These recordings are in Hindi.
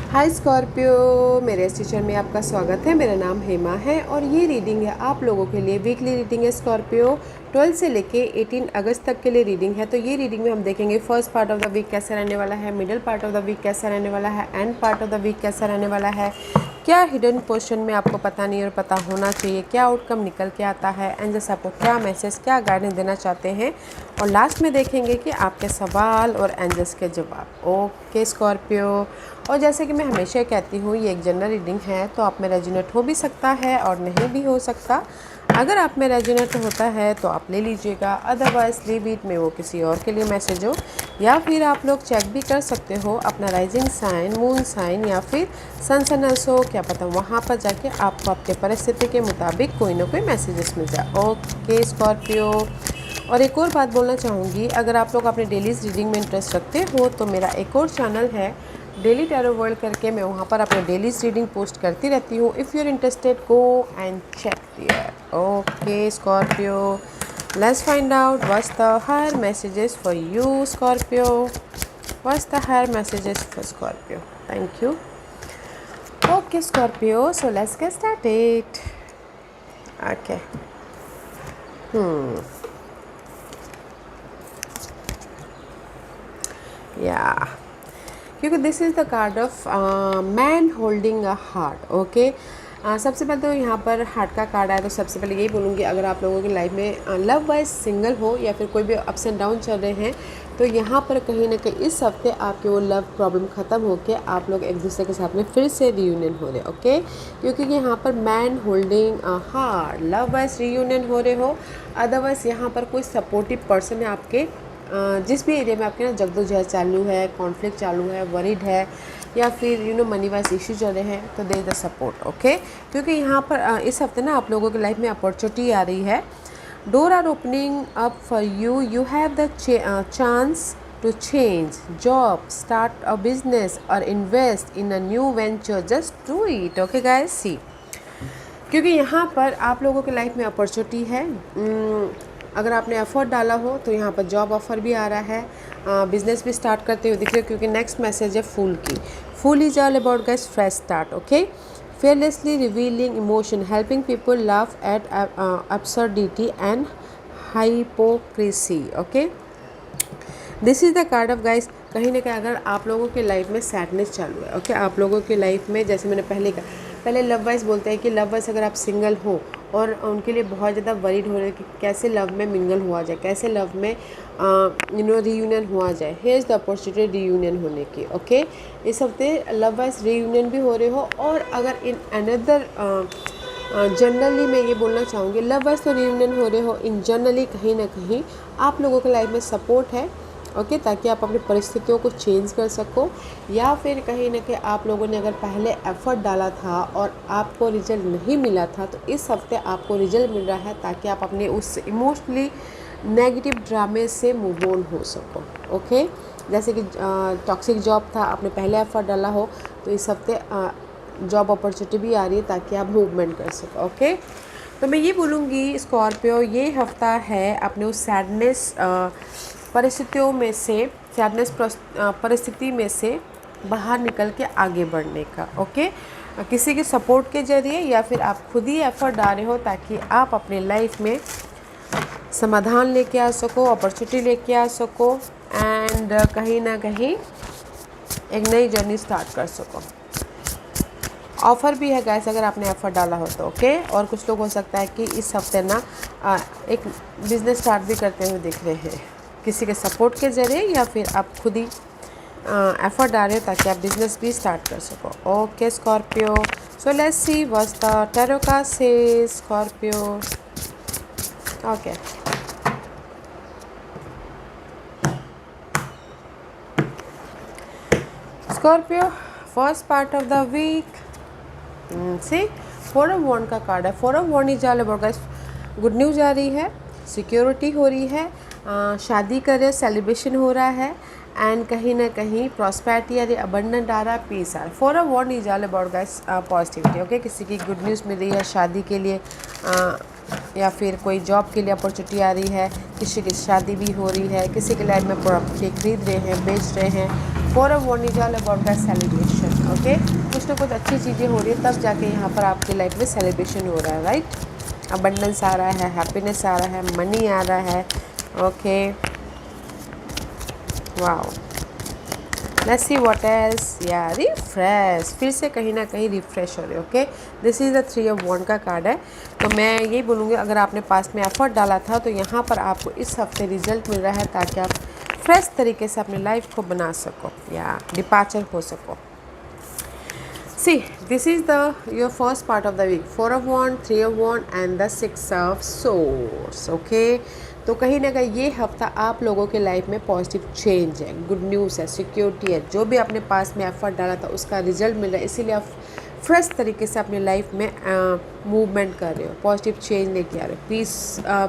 हाय स्कॉर्पियो, मेरे इस टीचर में आपका स्वागत है। मेरा नाम हेमा है और ये रीडिंग है आप लोगों के लिए। वीकली रीडिंग है स्कॉर्पियो, 12 से लेके 18 अगस्त तक के लिए रीडिंग है। तो ये रीडिंग में हम देखेंगे first part of the week कैसा रहने वाला है, middle part of the week कैसा रहने वाला है, end part of the week कैसा रहने वाला है, क्या हिडन पोर्शन में आपको पता नहीं और पता होना चाहिए, क्या आउटकम निकल के आता है, एंजल्स आपको क्या मैसेज, क्या गाइडेंस देना चाहते हैं, और लास्ट में देखेंगे कि आपके सवाल और एंजल्स के जवाब। ओके स्कॉर्पियो, और जैसे कि मैं हमेशा कहती हूँ ये एक जनरल रीडिंग है, तो आप में रेजोनेट हो भी सकता है और नहीं भी हो सकता। अगर आप में रेजोनेट होता है तो आप ले लीजिएगा, अदरवाइज लीव इट में वो किसी और के लिए मैसेज हो। या फिर आप लोग चेक भी कर सकते हो अपना राइजिंग साइन, मून साइन या फिर सन सनस हो, क्या पता वहाँ पर जाके आपको आपके परिस्थिति के मुताबिक कोई ना कोई मैसेजेस मिल जाए। ओके स्कॉर्पियो, और एक और बात बोलना चाहूँगी, अगर आप लोग अपने डेलीज रीडिंग में इंटरेस्ट रखते हो तो मेरा एक और चैनल है डेली टैरो वर्ल्ड करके, मैं वहाँ पर अपने डेलीज रीडिंग पोस्ट करती रहती हूँ। If you are interested go and check there. Okay Scorpio, let's find out what's the higher messages for you Scorpio. What's the higher messages for Scorpio? Thank you. Okay Scorpio, so let's get started. Okay, या क्योंकि this is the card of man holding a heart. Okay, सबसे पहले तो यहाँ पर हार्ट का कार्ड आया, तो सबसे पहले यही बोलूँगी, अगर आप लोगों की लाइफ में लव वाइज सिंगल हो या फिर कोई भी अप्स एंड डाउन चल रहे हैं, तो यहाँ पर कहीं ना कहीं इस हफ्ते आपके वो लव प्रॉब्लम ख़त्म होके आप लोग एक दूसरे के साथ में फिर से रीयूनियन हो रहे। ओके, क्योंकि यहाँ पर man holding a heart, love wise reunion हो रहे हो। अदरवाइज़ यहाँ पर कोई सपोर्टिव पर्सन है आपके, जिस भी एरिया में आपके ना जद्दोजहद चालू है, कॉन्फ्लिक्ट चालू है, वरीड है, या फिर मनी वाइज इशू चल रहे हैं, तो दे द सपोर्ट। ओके, क्योंकि यहाँ पर इस हफ्ते ना आप लोगों की लाइफ में अपॉर्चुनिटी आ रही है। Doors are opening up for you, you have the chance to change job, start a business और invest in a new venture. Just do it. Okay guys, see, क्योंकि यहाँ पर आप लोगों की लाइफ में अपॉर्चुनिटी है। अगर आपने एफर्ट डाला हो तो यहाँ पर जॉब ऑफर भी आ रहा है, बिजनेस भी स्टार्ट करते हुए दिख रहे हो, क्योंकि नेक्स्ट मैसेज है फूल की। Fool is all about guys fresh start. Okay, fearlessly revealing emotion, helping people laugh at absurdity and hypocrisy. Okay, this is the card of guys. कहीं ना कहीं अगर आप लोगों की लाइफ में सैडनेस चालू है, ओके, आप लोगों की लाइफ में, जैसे मैंने पहले कहा, पहले लव वाइज बोलते हैं कि लव वाइज अगर आप सिंगल हो और उनके लिए बहुत ज़्यादा वरीड हो रहे हैं कि कैसे लव में मिंगल हुआ जाए, कैसे लव में रीयूनियन हुआ जाए। Here is the opportunity reunion होने की। ओके, इस हफ्ते लव वाइज रीयूनियन भी हो रहे हो, और अगर इन अनदर जनरली मैं ये बोलना चाहूँगी, लव वाइज तो रीयूनियन हो रहे हो, इन जनरली कहीं ना कहीं आप लोगों की लाइफ में सपोर्ट है। ओके, ताकि आप अपनी परिस्थितियों को चेंज कर सको, या फिर कहीं ना कहीं आप लोगों ने अगर पहले एफर्ट डाला था और आपको रिजल्ट नहीं मिला था, तो इस हफ्ते आपको रिजल्ट मिल रहा है, ताकि आप अपने उस इमोशनली नेगेटिव ड्रामे से मूव ऑन हो सको। ओके, जैसे कि टॉक्सिक जॉब था, आपने पहले एफर्ट डाला हो, तो इस हफ्ते जॉब अपॉर्चुनिटी भी आ रही है ताकि आप मूवमेंट कर सको। ओके, तो मैं ये बोलूँगी स्कॉर्पियो, ये हफ्ता है अपने उस सैडनेस परिस्थितियों में से, सैडनेस परिस्थिति में से बाहर निकल के आगे बढ़ने का। ओके, किसी के सपोर्ट के जरिए या फिर आप खुद ही एफर्ट डाल रहे हो, ताकि आप अपने लाइफ में समाधान लेके आ सको, अपॉर्चुनिटी लेके आ सको, एंड कहीं ना कहीं एक नई जर्नी स्टार्ट कर सको। ऑफ़र भी है गैस अगर आपने एफर्ट डाला हो तो। ओके, और कुछ लोग हो सकता है कि इस हफ्ते ना एक बिज़नेस स्टार्ट भी करते हुए दिख रहे हैं, किसी के सपोर्ट के ज़रिए, या फिर आप खुद ही एफर्ट डाल रहे हो ताकि आप बिज़नेस भी स्टार्ट कर सको। Okay Scorpio, so let's see what's the tarot card says Scorpio. Okay, Scorpio, first part of the week, see, four of wand का कार्ड है। Four of wand is all about guys, good news आ रही है, सिक्योरिटी हो रही है, शादी कर रहे, सेलिब्रेशन हो रहा है, एंड कहीं ना कहीं प्रॉस्पेरिटी आ रही, अबंडेंट आ रहा है, पीस आ रहा है। Four of wand is all about guys positivity. Okay, किसी की गुड न्यूज़ मिल रही है शादी के लिए, या फिर कोई जॉब के लिए अपॉर्चुनिटी आ रही है, किसी की शादी भी हो रही है, किसी के लाइफ में प्रॉपर्टी खरीद रहे हैं, बेच रहे हैं। 4 of Wands is all about the celebration. Okay, कुछ ना कुछ अच्छी चीज़ें हो रही है तब जाके यहाँ पर आपकी लाइफ में सेलिब्रेशन हो रहा है, राइट। अबंडेंस आ रहा है, हैप्पीनेस आ रहा है, मनी आ रहा है। Okay, wow, let's see what else. या रिफ्रेश, फिर से कहीं ना कहीं रिफ्रेश हो रहे हो। Okay, this is the 3 of wand का कार्ड है। तो मैं यही बोलूँगी, अगर आपने पास्ट में एफर्ट डाला था तो यहाँ पर आपको इस हफ्ते रिजल्ट मिल रहा है ताकि आप फ्रेश तरीके से अपनी लाइफ को बना सको या डिपार्चर हो सको। See, this is the your first part of the week, 4 of wand, 3 of wand and the 6 of swords. Okay, तो कहीं ना कहीं ये हफ्ता आप लोगों के लाइफ में पॉजिटिव चेंज है, गुड न्यूज़ है, सिक्योरिटी है। जो भी आपने पास में एफर्ट डाला था उसका रिजल्ट मिल रहा है, इसीलिए आप फ्रेश तरीके से अपनी लाइफ में मूवमेंट कर रहे हो, पॉजिटिव चेंज लेके आ रहे हो,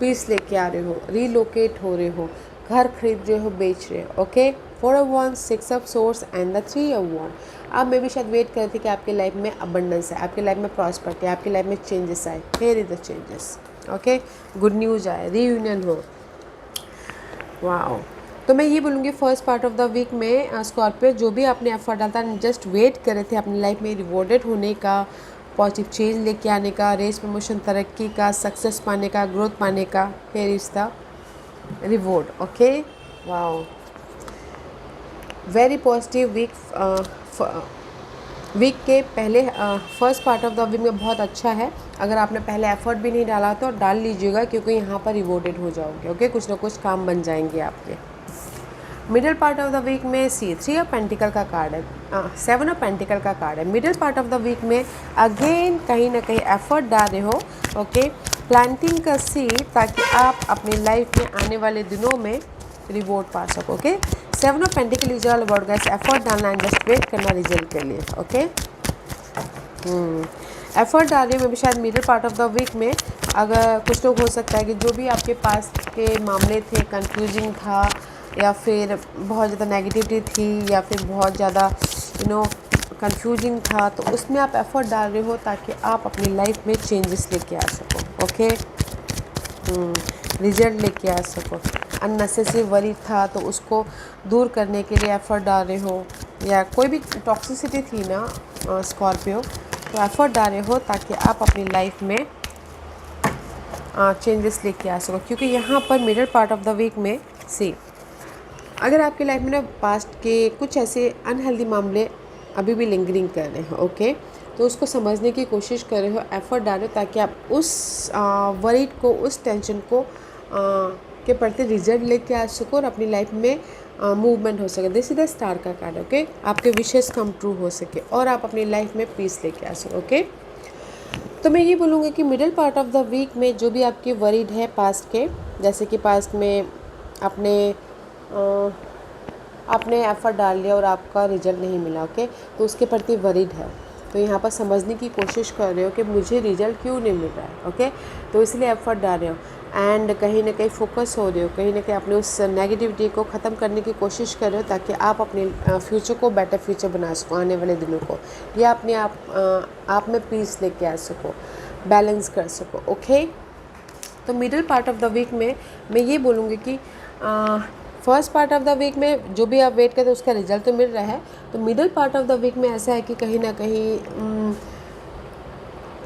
पीस लेके आ रहे हो, रीलोकेट हो रहे हो, घर खरीद रहे हो, बेच रहे हो। Okay, 4 of wands, 6 of swords and the 3 of wand. आप मे भी शायद वेट कर रहे थे कि आपकी लाइफ में अबंडेंस है, आपकी लाइफ में प्रॉस्पेरिटी है, आपकी लाइफ में चेंजेस आए। Here is the changes. Okay, good news आए, रीयूनियन हो। वाओ, तो मैं ये बोलूँगी first part of the week में स्कॉर्पियो, जो भी आपने एफर्ट डाला था, जस्ट वेट कर रहे थे अपनी लाइफ में रिवॉर्डेड होने का, पॉजिटिव चेंज लेके आने का, रेस प्रमोशन, तरक्की का, सक्सेस पाने का, ग्रोथ पाने का, here is the reward. Okay, wow, very positive week. Week के पहले first part of the week में बहुत अच्छा है। अगर आपने पहले एफर्ट भी नहीं डाला तो डाल लीजिएगा, क्योंकि यहाँ पर रिवॉर्डेड हो जाओगे। ओके, कुछ ना कुछ काम बन जाएंगे आपके। Middle part of the week में सी 3 ऑफ पेंटिकल का कार्ड है, 7 ऑफ पेंटिकल का कार्ड है। Middle part of the week में अगेन कहीं ना कहीं एफर्ट डाल रहे हो। ओके, प्लांटिंग का सीड, ताकि आप अपनी लाइफ में आने वाले दिनों में रिवॉर्ड पा सको। Okay, 7 of pentacle is all about guys effort डालना एंड जस्ट वेट करना रिजल्ट के लिए। ओके, एफर्ट डाल रहे हो। भी शायद middle part of the week में अगर कुछ लोग हो सकता है कि जो भी आपके पास के मामले थे, कंफ्यूजिंग था या फिर बहुत ज़्यादा नेगेटिविटी थी या फिर बहुत ज़्यादा कंफ्यूजिंग था, तो उसमें आप एफर्ट डाल रहे हो ताकि आप अपनी लाइफ में चेंजेस लेके आ सको। ओके, रिजल्ट लेके आ सको। अननेसेसरी वरी था तो उसको दूर करने के लिए एफर्ट डाल रहे हो, या कोई भी टॉक्सिसिटी थी ना स्कॉर्पियो, तो एफर्ट डाल रहे हो ताकि आप अपनी लाइफ में चेंजेस लेके आ सको। क्योंकि यहाँ पर middle part of the week में सी, अगर आपकी लाइफ में ना पास्ट के कुछ ऐसे अनहेल्दी मामले अभी भी लिंगरिंग कर रहे हैं, ओके, तो उसको समझने की कोशिश कर रहे हो, एफर्ट डालो ताकि आप उस वरीड को, उस टेंशन को के प्रति रिजल्ट लेके आ सको और अपनी लाइफ में मूवमेंट हो सके। दिस इज द स्टार का कार्ड। ओके, आपके विशेष कम ट्रू हो सके और आप अपनी लाइफ में पीस लेके आ सको। ओके, तो मैं ये बोलूँगी कि middle part of the week में जो भी आपकी वरीड है पास्ट के, जैसे कि पास्ट में आपने एफर्ट डाल लिया और आपका रिजल्ट नहीं मिला, ओके, तो उसके प्रति वरीड है, तो यहाँ पर समझने की कोशिश कर रहे हो कि मुझे रिजल्ट क्यों नहीं मिल रहा है। ओके, तो इसलिए एफर्ट डाल रहे हो एंड कहीं ना कहीं फोकस हो रहे हो, कहीं ना कहीं अपने उस नेगेटिविटी को ख़त्म करने की कोशिश कर रहे हो ताकि आप अपने फ्यूचर को बेटर फ्यूचर बना सको, आने वाले दिनों को, या अपने आप में पीस लेके आ सको, बैलेंस कर सको। ओके, तो middle part of the week में मैं ये बोलूँगी कि first part of the week में जो भी आप वेट करते हो उसका रिजल्ट तो मिल रहा है, तो middle part of the week में ऐसा है कि कहीं ना कहीं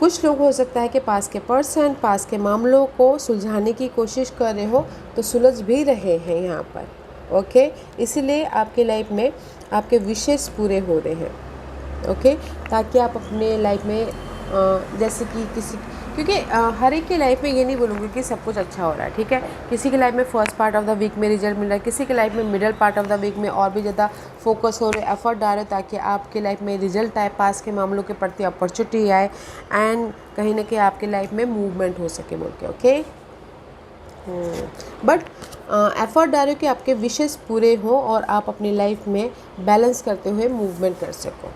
कुछ लोग हो सकता है कि पास के पर्सन, पास के मामलों को सुलझाने की कोशिश कर रहे हो, तो सुलझ भी रहे हैं यहाँ पर। ओके, इसीलिए आपके लाइफ में आपके विशेष पूरे हो रहे हैं। ओके, ताकि आप अपने लाइफ में जैसे कि किसी, क्योंकि हर एक की लाइफ में ये नहीं बोलूँगी कि सब कुछ अच्छा हो रहा है, ठीक है, किसी की लाइफ में first part of the week में रिजल्ट मिल रहा है, किसी की लाइफ में middle part of the week में और भी ज़्यादा फोकस हो रहे, एफर्ट डाल रहे ताकि आपके लाइफ में रिजल्ट आए, पास के मामलों के प्रति अपॉर्चुनिटी आए एंड कहीं ना कहीं आपके लाइफ में मूवमेंट हो सके बोल के। ओके, बट एफर्ट डालो कि आपके विशेष पूरे हो और आप अपनी लाइफ में बैलेंस करते हुए मूवमेंट कर सको।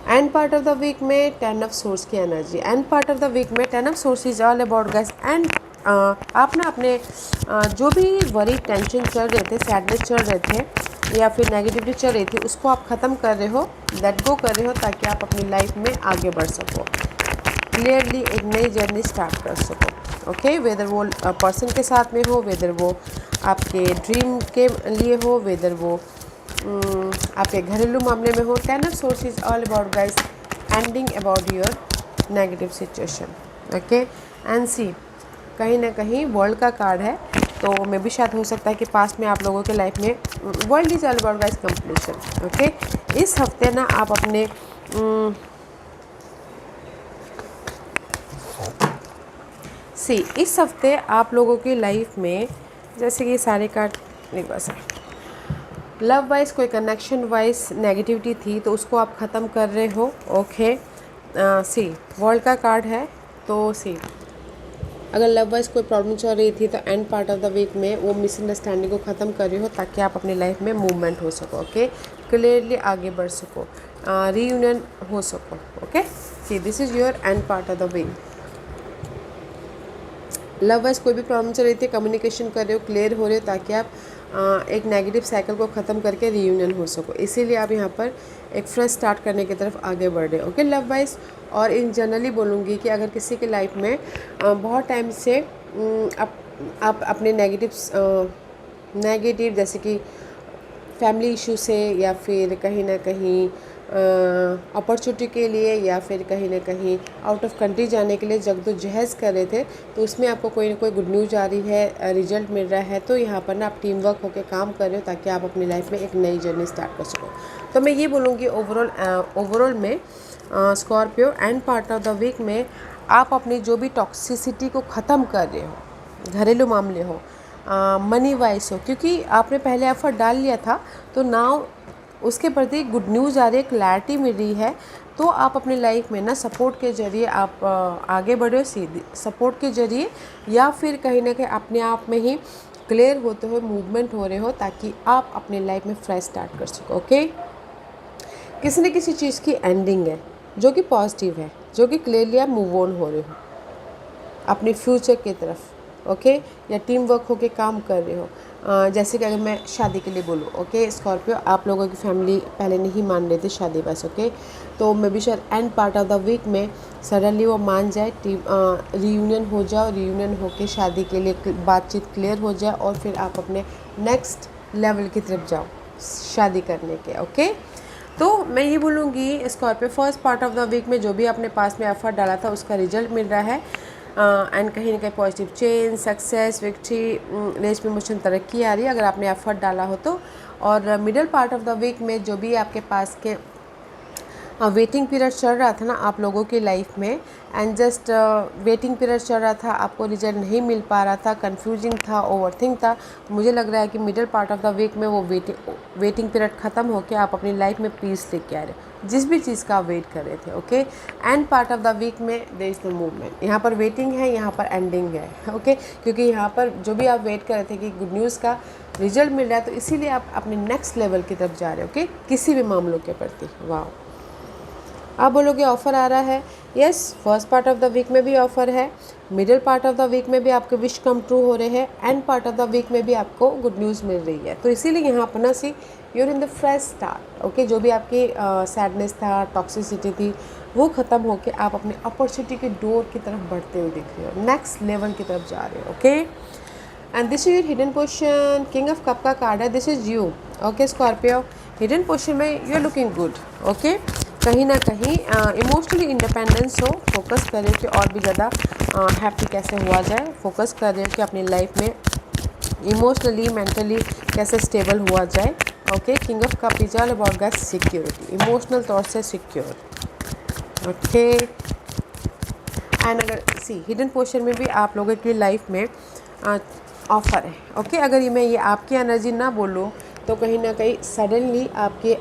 End part of the week में 10 ऑफ सोर्स की energy, end part of the week में 10 of swords is all about guys and आप ना अपने जो भी वरी टेंशन चल रहे थे, सैडनेस चल रहे थे या फिर नेगेटिविटी चल रही थी, उसको आप ख़त्म कर रहे हो, लेट गो कर रहे हो ताकि आप अपनी लाइफ में आगे बढ़ सको, क्लियरली एक नई जर्नी स्टार्ट कर सको। ओके, वेदर वो पर्सन के साथ में हो, वेदर वो आपके ड्रीम के लिए हो, वेदर वो आपके घरेलू मामले में हो। Ten of swords is all about guys ending about your negative situation, okay. And see, कहीं ना कहीं वर्ल्ड का कार्ड है, तो मे भी शायद हो सकता है कि पास्ट में आप लोगों के लाइफ में world is all about guys completion, okay. इस हफ्ते ना आप अपने इस हफ्ते आप लोगों की लाइफ में, जैसे कि सारे कार्ड एक बार से, लव वाइज कोई कनेक्शन वाइज नेगेटिविटी थी तो उसको आप ख़त्म कर रहे हो, ओके। सी, वर्ल्ड का कार्ड है, तो सी अगर लव वाइज कोई प्रॉब्लम चल रही थी तो end part of the week में वो मिसअंडरस्टैंडिंग को ख़त्म कर रही हो ताकि आप अपनी लाइफ में मूवमेंट हो सको, ओके। क्लियरली आगे बढ़ सको, रीयूनियन हो सको, okay. See, this is your end part of the week. Love wise कोई भी प्रॉब्लम चल रही थी, कम्युनिकेशन कर रहे हो, क्लियर हो रहे हो ताकि आप एक नेगेटिव साइकिल को ख़त्म करके रीयूनियन हो सको, इसीलिए आप यहाँ पर एक फ्रेश स्टार्ट करने की तरफ आगे बढ़ रहे हो, ओके। लव वाइज और इन जनरली बोलूँगी कि अगर किसी की लाइफ में बहुत टाइम से आप अपने नेगेटिव जैसे कि फैमिली इशू से या फिर कहीं ना कहीं अपॉर्चुनिटी के लिए या फिर कहीं ना कहीं आउट ऑफ कंट्री जाने के लिए जद्दोजहद कर रहे थे, तो उसमें आपको कोई ना कोई गुड न्यूज़ आ रही है, रिजल्ट मिल रहा है, तो यहाँ पर ना आप टीम वर्क होकर काम कर रहे हो ताकि आप अपनी लाइफ में एक नई जर्नी स्टार्ट कर सको। तो मैं ये बोलूँगी ओवरऑल में Scorpio end part of the week में आप अपनी जो भी टॉक्सिसिटी को ख़त्म कर रहे हो, घरेलू मामले हो, मनी वाइज हो, क्योंकि आपने पहले एफर्ट डाल लिया था तो नाउ उसके प्रति गुड न्यूज़ आ रही है, क्लैरिटी मिल रही है, तो आप अपनी लाइफ में ना सपोर्ट के ज़रिए आप आगे बढ़े हो, सीधी सपोर्ट के ज़रिए या फिर कहीं ना कहीं अपने आप में ही क्लियर होते हुए मूवमेंट हो रहे हो ताकि आप अपनी लाइफ में फ्रेश स्टार्ट कर सको, ओके। किसी न किसी चीज़ की एंडिंग है जो कि पॉजिटिव है, जो कि क्लियरली आप मूव ऑन हो रहे हो अपने फ्यूचर की तरफ, ओके, या टीम वर्क होके काम कर रहे हो। जैसे कि अगर मैं शादी के लिए बोलूँ, ओके स्कॉर्पियो, आप लोगों की फैमिली पहले नहीं मान रही थी शादी बस, ओके, तो मे बी शायद end part of the week में सडनली वो मान जाए, रीयूनियन हो जाओ, रीयूनियन होके शादी के लिए बातचीत क्लियर हो जाए और फिर आप अपने नेक्स्ट लेवल की तरफ जाओ शादी करने के, ओके। तो मैं ये बोलूँगी Scorpio first part of the week में जो भी आपने पास में एफर्ट डाला था उसका रिजल्ट मिल रहा है, एंड कहीं ना कहीं positive change, success, victory, race में मुझे तरक्की आ रही है अगर आपने एफर्ट डाला हो तो। और middle part of the week में जो भी आपके पास के वेटिंग पीरियड चल रहा था ना आप लोगों की लाइफ में, एंड जस्ट वेटिंग पीरियड चल रहा था, आपको रिजल्ट नहीं मिल पा रहा था, कंफ्यूजिंग था, ओवरथिंक था, तो मुझे लग रहा है कि middle part of the week में वो वेटिंग पीरियड ख़त्म होकर आप अपनी लाइफ में पीस लेके आ रहे हो, जिस भी चीज़ का आप वेट कर रहे थे, okay. And part of the week में देयर इज़ द मूवमेंट, यहाँ पर वेटिंग है, यहाँ पर एंडिंग है, ओके, क्योंकि यहाँ पर जो भी आप वेट कर रहे थे कि गुड न्यूज़ का रिजल्ट मिल रहा है, तो इसीलिए आप अपने नेक्स्ट लेवल की तरफ जा रहे हो, ओके, किसी भी मामलों के प्रति। वाह, आप बोलोगे ऑफ़र आ रहा है, yes, first part of the week में भी ऑफ़र है, middle part of the week में भी आपके विश कम ट्रू हो रहे हैं, end part of the week में भी आपको गुड न्यूज़ मिल रही है, तो इसीलिए यहाँ पर ना see you're in the fresh start, okay. जो भी आपकी सैडनेस था, टॉक्सिसिटी थी, वो ख़त्म होकर आप अपने अपॉर्चुनिटी के डोर की तरफ बढ़ते हुए दिख रहे हो, नेक्स्ट लेवल की तरफ जा रहे हो, okay. And this is your hidden position, king of cup का कार्ड है, this is you, okay Scorpio. Hidden position में you are looking good, okay, कहीं ना कहीं इमोशनली इंडिपेंडेंस हो, फोकस कर रहे हो कि और भी ज़्यादा हैप्पी कैसे हुआ जाए, फोकस कर रहे हो कि अपनी लाइफ में इमोशनली मेंटली कैसे स्टेबल हुआ जाए, okay. King of cup is all about guys security, emotional तौर से सिक्योर, ओके। एंड अगर सी हिडन पोजीशन में भी आप लोगों की लाइफ में ऑफ़र है, ओके। अगर ये मैं ये आपकी एनर्जी ना बोलूँ तो कहीं ना कहीं सडनली आपके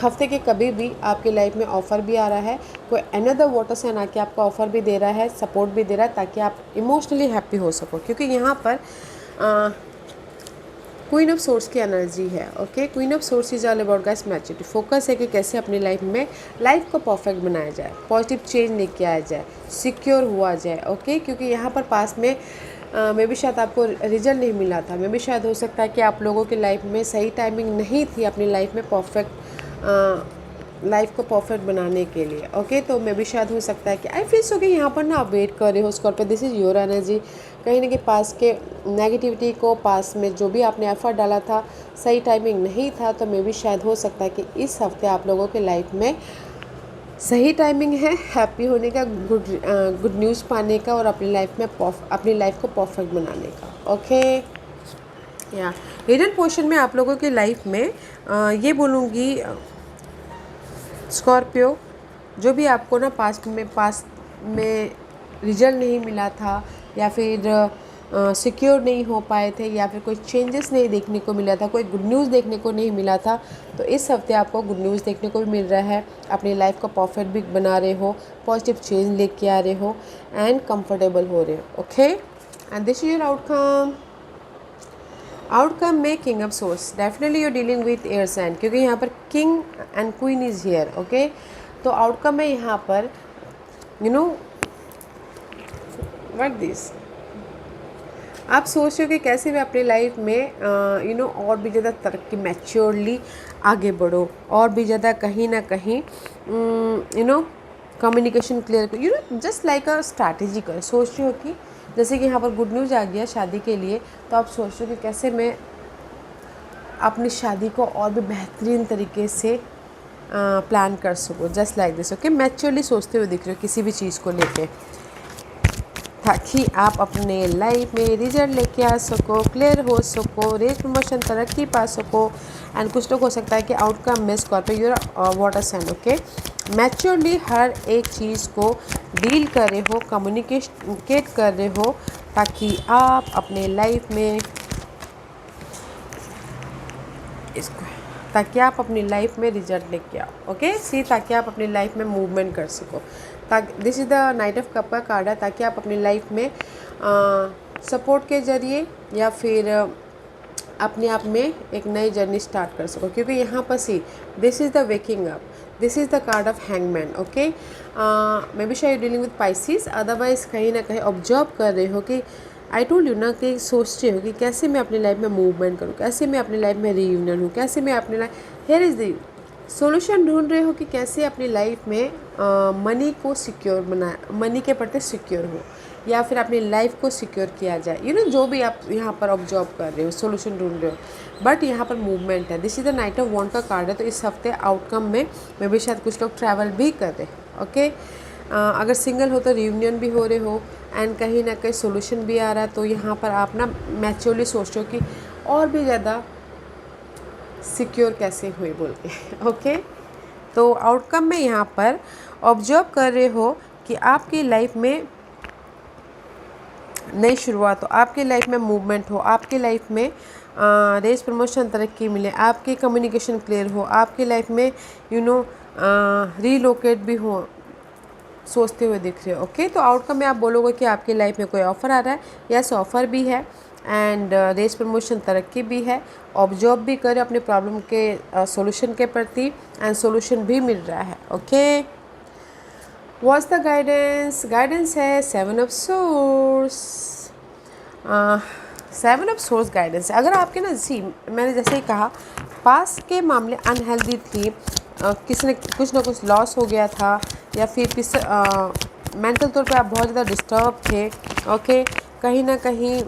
हफ्ते के कभी भी आपकी लाइफ में ऑफ़र भी आ रहा है, कोई अनदर वाटर साइन आके आपको ऑफ़र भी दे रहा है, सपोर्ट भी दे रहा है ताकि आप इमोशनली हैप्पी हो सको, क्योंकि यहाँ पर क्वीन ऑफ सोर्स की एनर्जी है, okay. Queen of swords is all about guys maturity, focus है कि कैसे अपनी लाइफ में लाइफ को परफेक्ट बनाया जाए, पॉजिटिव चेंज लेके आया जाए, सिक्योर हुआ जाए, ओके। क्योंकि यहाँ पर पास में मे भी शायद आपको रिजल्ट नहीं मिला था, मे भी शायद हो सकता है कि आप लोगों की लाइफ में सही टाइमिंग नहीं थी अपनी लाइफ में परफेक्ट लाइफ को परफेक्ट बनाने के लिए। ओके, तो मे भी शायद हो सकता है कि आई फील सो कि यहाँ पर ना आप वेट कर रहे हो Scorpio, this is your energy. कहीं ना कहीं पास के नेगेटिविटी को, पास में जो भी आपने एफर्ट डाला था सही टाइमिंग नहीं था, तो मे भी शायद हो सकता है कि इस हफ्ते आप लोगों के लाइफ में सही टाइमिंग है हैप्पी होने का, गुड न्यूज़ पाने का और अपनी लाइफ को परफेक्ट बनाने का। ओके, या हिडन पोर्शन में आप लोगों की लाइफ में ये बोलूँगी स्कॉर्पियो, जो भी आपको ना पास्ट में रिजल्ट नहीं मिला था या फिर सिक्योर नहीं हो पाए थे या फिर कोई चेंजेस नहीं देखने को मिला था, कोई गुड न्यूज़ देखने को नहीं मिला था, तो इस हफ्ते आपको गुड न्यूज़ देखने को भी मिल रहा है। अपनी लाइफ को परफेक्ट भी बना रहे हो, पॉजिटिव चेंज लेके आ रहे हो एंड कंफर्टेबल हो रहे हो। Okay, and this is your outcome में king of swords, definitely you dealing with air sign, क्योंकि यहाँ पर king and queen is here. Okay, तो आउटकम है यहाँ पर यू नो व्हाट दिस, आप सोच रहे हो कि कैसे भी अपनी लाइफ में और भी ज़्यादा तरक्की, मैच्योरली आगे बढ़ो, और भी ज़्यादा कहीं ना कहीं communication clear, just like a strategy कर सोच रहे हो कि जैसे कि यहाँ पर गुड न्यूज़ आ गया शादी के लिए, तो आप सोच रहे हो कि कैसे मैं अपनी शादी को और भी बेहतरीन तरीके से प्लान कर सकूँ, just like this. Okay, maturely सोचते हुए दिख रहे हो किसी भी चीज़ को लेके, ताकि आप अपने लाइफ में रिजल्ट लेके आ सको, क्लियर हो सको, रेस प्रमोशन तरक्की पा सको। एंड कुछ लोग हो सकता है कि आउटकम में Scorpio your water sign. Okay, maturely हर एक चीज़ को डील कर रहे हो, कम्युनिकेट कर रहे हो, ताकि आप अपने लाइफ में रिजल्ट लेके आओ। ओके, ताकि आप अपनी लाइफ में मूवमेंट कर सको, ताकि this is the knight of cup का कार्ड है, ताकि आप अपनी लाइफ में सपोर्ट के ज़रिए या फिर अपने आप में एक नई जर्नी स्टार्ट कर सको। क्योंकि यहाँ पर this is the waking up, this is the card of hangman. Okay, may be शायद डीलिंग विद पाइसिस, अदरवाइज कहीं ना कहीं ऑब्जर्व कर रहे हो कि आई टोल्ड यू ना कि सोचते हो कि कैसे मैं अपनी लाइफ में मूवमेंट करूँ, कैसे मैं अपनी लाइफ में रीयूनियन हूँ, कैसे मैं अपनी life, here is the solution ढूंढ रहे हो कि कैसे अपनी लाइफ में मनी को सिक्योर बनाए, मनी के प्रति सिक्योर हो, या फिर अपनी लाइफ को सिक्योर किया जाए। जो भी आप यहाँ पर ऑब्जर्व कर रहे हो, सॉल्यूशन ढूंढ रहे हो, बट यहाँ पर मूवमेंट है। This is the knight of wand का कार्ड है, तो इस हफ्ते आउटकम में भी शायद कुछ लोग ट्रैवल भी कर रहे हैं। ओके, अगर सिंगल हो तो रियूनियन भी हो रहे हो एंड कहीं ना कहीं सोल्यूशन भी आ रहा है, तो यहाँ पर आप ना मैच्योरली सोच रहे हो कि और भी ज़्यादा सिक्योर कैसे हुए बोल के। ओके, तो आउटकम में यहाँ पर ऑब्जर्व कर रहे हो कि आपकी लाइफ में नई शुरुआत हो, आपकी लाइफ में मूवमेंट हो, आपकी लाइफ में रेस प्रमोशन तरक्की मिले, आपकी कम्युनिकेशन क्लियर हो, आपकी लाइफ में रीलोकेट भी हो, सोचते हुए दिख रहे हो। ओके, तो आउटकम में आप बोलोगे कि आपकी लाइफ में कोई ऑफ़र आ रहा है, यस ऑफ़र भी है एंड रेस प्रमोशन तरक्की भी है, ऑब्जर्व भी करें अपने प्रॉब्लम के सॉल्यूशन के प्रति एंड सॉल्यूशन भी मिल रहा है। ओके, व्हाट्स द गाइडेंस है 7 of source, 7 of source guidance है। अगर आपके ना मैंने जैसे ही कहा, पास के मामले अनहेल्दी थी, किसी ने कुछ ना कुछ लॉस हो गया था, या फिर मेंटल तौर पे आप बहुत ज़्यादा डिस्टर्ब थे। ओके, कहीं ना कहीं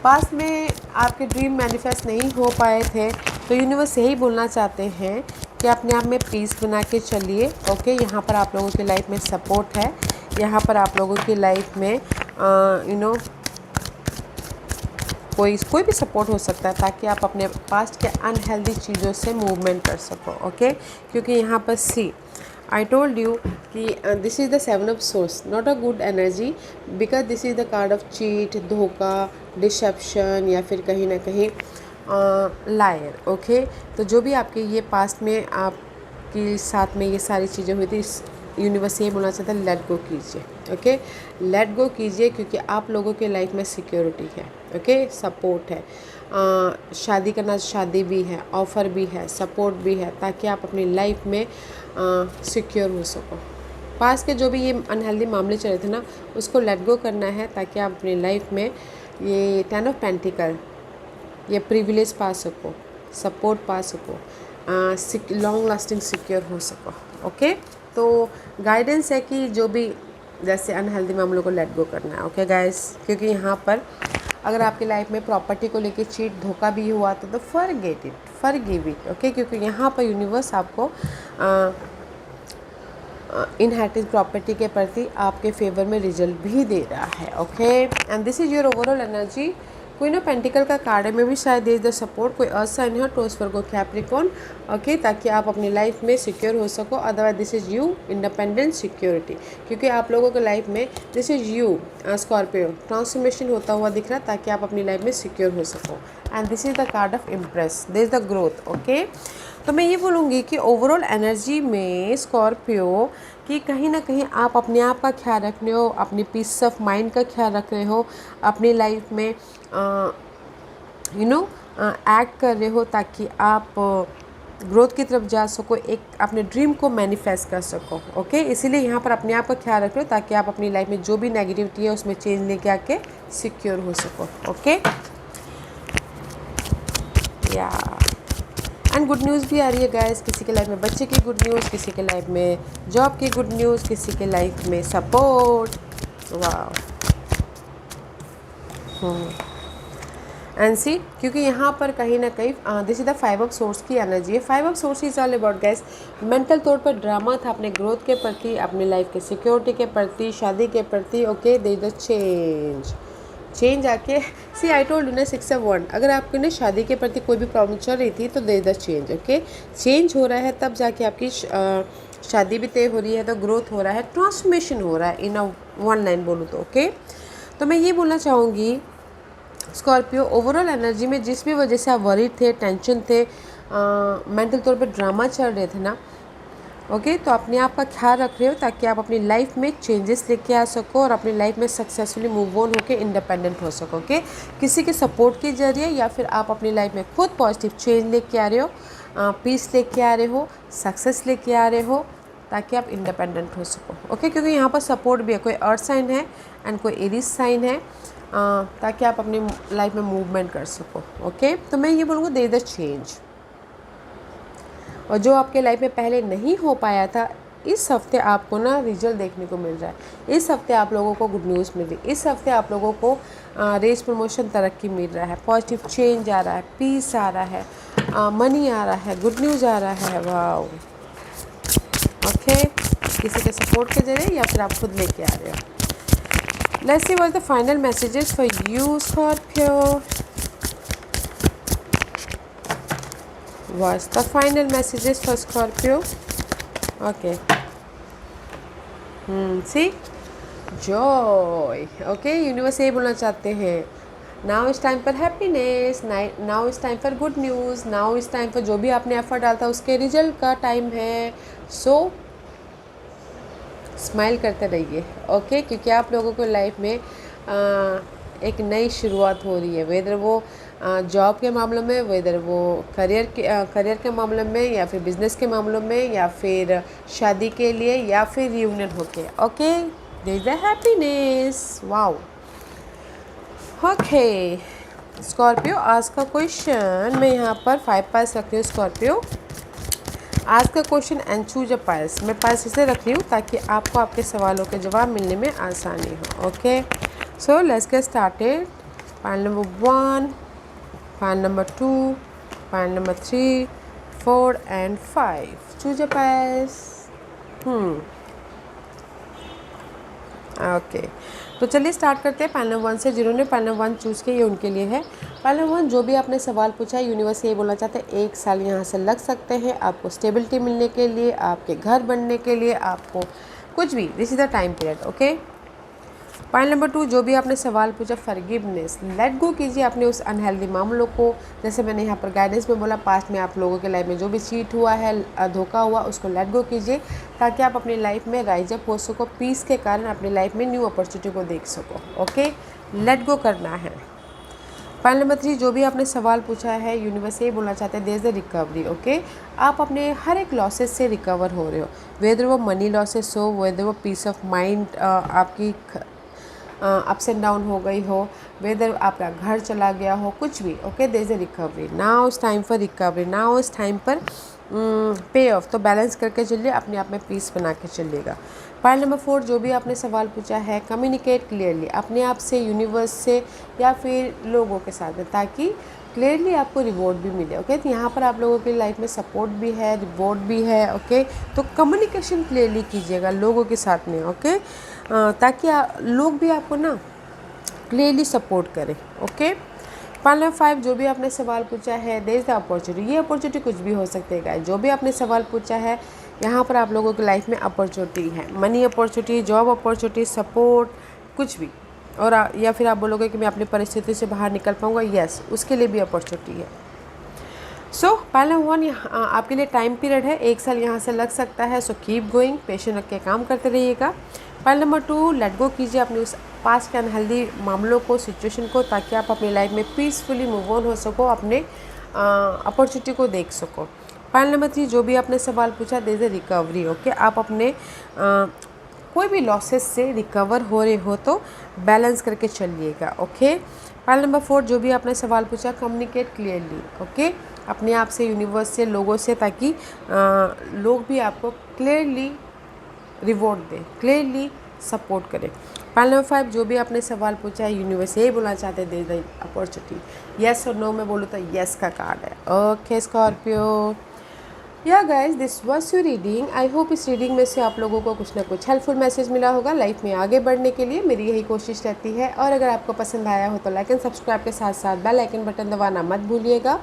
पास में आपके ड्रीम मैनिफेस्ट नहीं हो पाए थे, तो यूनिवर्स यही बोलना चाहते हैं कि अपने आप में पीस बना के चलिए। ओके, यहाँ पर आप लोगों की लाइफ में सपोर्ट है, यहाँ पर आप लोगों की लाइफ में कोई भी सपोर्ट हो सकता है, ताकि आप अपने पास्ट के अनहेल्दी चीज़ों से मूवमेंट कर सको। ओके, क्योंकि यहाँ पर आई टोल्ड यू कि this is the 7 of source, not a good energy, because this is the card of cheat, धोखा, डिसेप्शन, या फिर कहीं ना कहीं लायर। ओके, तो जो भी आपके ये पास्ट में आपके साथ में ये सारी चीज़ें हुई थी, यूनिवर्स ये बोलना चाहता है लेट गो कीजिए। ओके, लेट गो कीजिए, क्योंकि आप लोगों के लाइफ में सिक्योरिटी है। ओके, सपोर्ट है, शादी करना, शादी भी है, ऑफ़र भी है, सपोर्ट भी है, ताकि आप अपनी लाइफ में सिक्योर हो सको। पास के जो भी ये अनहेल्दी मामले चल रहे थे ना, उसको लेट गो करना है, ताकि आप अपनी लाइफ में ये 10 ऑफ पेंटिकल, ये प्रिविलेज पा सको, सपोर्ट पा सको लॉन्ग लास्टिंग सिक्योर हो सको। ओके, तो गाइडेंस है कि जो भी जैसे अनहेल्दी मामलों को लेट गो करना है। ओके गाइस, क्योंकि यहाँ पर अगर आपकी लाइफ में प्रॉपर्टी को लेके चीट धोखा भी हुआ तो forget it, forgive it. Okay, क्योंकि यहाँ पर यूनिवर्स आपको इनहेरिटेड प्रॉपर्टी के प्रति आपके फेवर में रिजल्ट भी दे रहा है। Okay, and this is your overall energy. Queen of pentacle का कार्ड है, में भी शायद दे द सपोर्ट, कोई अर्थ साइन है, टॉरस वर्गो कैप्रिकॉर्न। ओके, ताकि आप अपनी लाइफ में सिक्योर हो सको। Otherwise this is you, independent security, क्योंकि आप लोगों के लाइफ में this is you Scorpio, transformation होता हुआ दिख रहा है ताकि आप अपनी लाइफ में सिक्योर हो सको। And this is the card of impress, this the growth. Okay, तो मैं ये बोलूँगी कि ओवरऑल एनर्जी में स्कॉर्पियो कि कहीं ना कहीं आप अपने आप का ख्याल रख रहे हो, अपनी पीस ऑफ माइंड का ख्याल रख रहे हो, अपनी लाइफ में एक्ट कर रहे हो ताकि आप ग्रोथ की तरफ जा सको, एक अपने ड्रीम को मैनिफेस्ट कर सको। ओके, इसीलिए यहाँ पर अपने आप का ख्याल रख रहे हो ताकि आप अपनी लाइफ में जो भी नेगेटिविटी है उसमें चेंज लेके आके सिक्योर हो सको। ओके, या एंड गुड न्यूज़ भी आ रही है गाइस, किसी के लाइफ में बच्चे की गुड न्यूज़, किसी के लाइफ में जॉब की गुड न्यूज़, किसी के लाइफ में सपोर्ट। वाह, एंड सी, क्योंकि यहाँ पर कहीं ना कहीं this is the 5 of swords की एनर्जी है। 5 of swords is all about guys mental तौर पर ड्रामा था अपने ग्रोथ के प्रति, अपनी लाइफ के सिक्योरिटी के प्रति, शादी के प्रति। ओके, दे द चेंज आके सी आई टोल्ड यू ना 6 ऑफ वन, अगर आपके ना शादी के प्रति कोई भी प्रॉब्लम चल रही थी तो दे द चेंज। ओके, चेंज हो रहा है तब जाके आपकी शादी भी तय हो रही है, तो ग्रोथ हो रहा है, ट्रांसफॉर्मेशन हो रहा है इन अ वन लाइन बोलूँ तो। ओके, तो मैं ये बोलना चाहूँगी स्कॉर्पियो, ओवरऑल एनर्जी में जिस भी वजह से आप वरीड थे, टेंशन थे, मेंटल तौर पर ड्रामा चल रहे थे ना, ओके, तो अपने आप का ख्याल रख रहे हो ताकि आप अपनी लाइफ में चेंजेस लेके आ सको और अपनी लाइफ में सक्सेसफुली मूव ऑन होकर इंडिपेंडेंट हो सको। ओके, किसी के सपोर्ट के जरिए या फिर आप अपनी लाइफ में खुद पॉजिटिव चेंज लेके आ रहे हो, पीस लेके आ रहे हो, सक्सेस लेके आ रहे हो ताकि आप इंडिपेंडेंट हो सको। ओके, क्योंकि यहाँ पर सपोर्ट भी है, कोई अर्थ साइन है एंड कोई एरीज साइन है, ताकि आप अपनी लाइफ में मूवमेंट कर सको। ओके, तो मैं ये बोलूँगा दे द चेंज, और जो आपके लाइफ में पहले नहीं हो पाया था इस हफ्ते आपको ना रिजल्ट देखने को मिल रहा है। इस हफ्ते आप लोगों को गुड न्यूज़ मिल रही है, इस हफ्ते आप लोगों को रेस प्रमोशन तरक्की मिल रहा है, पॉजिटिव चेंज आ रहा है, पीस आ रहा है, मनी आ रहा है, गुड न्यूज़ आ रहा है। वाओ, ओके, किसी के सपोर्ट के जरिए या फिर आप खुद लेके आ रहे हो। Let's see what the final messages for you, Scorpio. What's the final messages for Scorpio? Okay. See? Joy. Okay, universe ये बोलना चाहते हैं, नाउ इस टाइम पर हैप्पीनेस, नाउ इस टाइम पर good news, now is time पर जो भी आपने एफर्ट डाला था उसके रिजल्ट का टाइम है। सो स्माइल करते रहिए। ओके, क्योंकि आप लोगों को लाइफ में एक नई शुरुआत हो रही है, वेदर वो जॉब के मामलों में, वेदर वो करियर के मामलों में, या फिर बिजनेस के मामलों में, या फिर शादी के लिए, या फिर रियूनियन होके। Okay, there is the happiness. Wow, okay Scorpio, आज का क्वेश्चन मैं यहाँ पर 5 पास रख रही हूँ। स्कॉर्पियो, आज का question and choose a piles, मैं पाइल्स इसलिए रख रही हूँ ताकि आपको आपके सवालों के जवाब मिलने में आसानी हो। Okay, so let's get started. Pile number 1, pile number 2, pile number 3, 4 and 5, choose a piles. Okay, तो चलिए स्टार्ट करते हैं पाइल नंबर 1 से। जिन्होंने पाइल नंबर 1 चूज़ किया ये उनके लिए है। पाइल नंबर 1, जो भी आपने सवाल पूछा है, यूनिवर्स ये बोलना चाहते हैं 1 साल यहाँ से लग सकते हैं आपको स्टेबिलिटी मिलने के लिए, आपके घर बनने के लिए, आपको कुछ भी, this is the time period. Okay, pile number 2, जो भी आपने सवाल पूछा, फॉरगिवनेस, लेट गो कीजिए अपने उस अनहेल्दी मामलों को। जैसे मैंने यहाँ पर गाइडेंस में बोला, पास्ट में आप लोगों के लाइफ में जो भी चीट हुआ है, धोखा हुआ, उसको लेट गो कीजिए ताकि आप अपनी लाइफ में राइज अप हो सको, पीस के कारण अपनी लाइफ में न्यू अपॉर्चुनिटी को देख सको। ओके, लेट गो करना है। पाइल नंबर 3, जो भी आपने सवाल पूछा है, यूनिवर्स ये बोलना चाहते हैं there is the recovery. Okay, आप अपने हर एक लॉसेस से रिकवर हो रहे हो, वेदर वो मनी लॉसेस हो, वेदर वो पीस ऑफ माइंड आपकी अप्स एंड डाउन हो गई हो, वेदर आपका घर चला गया हो, कुछ भी, okay, there is a recovery. Now is time for recovery, now is time पर पे ऑफ। तो बैलेंस करके चलिए, अपने आप में पीस बना के चलिएगा। पॉइंट नंबर 4, जो भी आपने सवाल पूछा है, कम्युनिकेट क्लियरली अपने आप से, यूनिवर्स से या फिर लोगों के साथ में, ताकि क्लियरली आपको रिवॉर्ड भी मिले। ओके, तो यहाँ पर आप लोगों की लाइफ में सपोर्ट भी है, रिवॉर्ड भी है। ओके, तो कम्युनिकेशन क्लियरली कीजिएगा लोगों के साथ में। ओके, ताकि लोग भी आपको ना क्लियरली सपोर्ट करें। ओके, पॉइंट नंबर 5, जो भी आपने सवाल पूछा है, देयर इज द अपॉर्चुनिटी। ये अपॉर्चुनिटी कुछ भी हो सकती है गाइस। जो भी आपने सवाल पूछा है, यहाँ पर आप लोगों की लाइफ में अपॉर्चुनिटी है, money opportunity, job opportunity, support, कुछ भी। और या फिर आप बोलोगे कि मैं अपनी परिस्थिति से बाहर निकल पाऊँगा, यस, उसके लिए भी अपॉर्चुनिटी है। सो पॉइंट नंबर 1, आपके लिए टाइम पीरियड है, 1 साल यहाँ से लग सकता है। सो कीप गोइंग, पेशेंट रख के काम करते रहिएगा। पॉइंट नंबर 2, लेट गो कीजिए अपने उस पास्ट के अनहेल्दी मामलों को, सिचुएशन को, ताकि आप अपनी लाइफ में पीसफुली मूव ऑन हो सको, अपने अपॉर्चुनिटी को देख सको। पॉइंट नंबर 3, जो भी आपने सवाल पूछा, there is a recovery. Okay, आप अपने कोई भी लॉसेस से रिकवर हो रहे हो तो बैलेंस करके चलिएगा। ओके, पॉइंट नंबर 4, जो भी आपने सवाल पूछा, कम्युनिकेट क्लियरली। ओके, अपने आप से, यूनिवर्स से, लोगों से, ताकि लोग भी आपको क्लियरली रिवॉर्ड दें, क्लियरली सपोर्ट करें। पॉइंट नंबर 5, जो भी आपने सवाल पूछा है, यूनिवर्स यही बोलना चाहते हैं, दे द अपॉर्चुनिटी। येस और नो में बोलूँ तो येस का कार्ड है। Okay Scorpio, yeah guys, this was your reading. I hope इस रीडिंग में से आप लोगों को कुछ ना कुछ हेल्पफुल मैसेज मिला होगा लाइफ में आगे बढ़ने के लिए। मेरी यही कोशिश रहती है। और अगर आपको पसंद आया हो तो लाइक एंड सब्सक्राइब के साथ साथ बेल आइकन बटन दबाना मत भूलिएगा,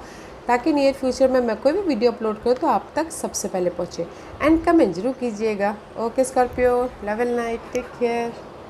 ताकि नियर फ्यूचर में मैं कोई भी वीडियो अपलोड करूँ तो आप तक सबसे पहले पहुँचे। एंड कमेंट जरूर कीजिएगा। Okay Scorpio, love and night, take care.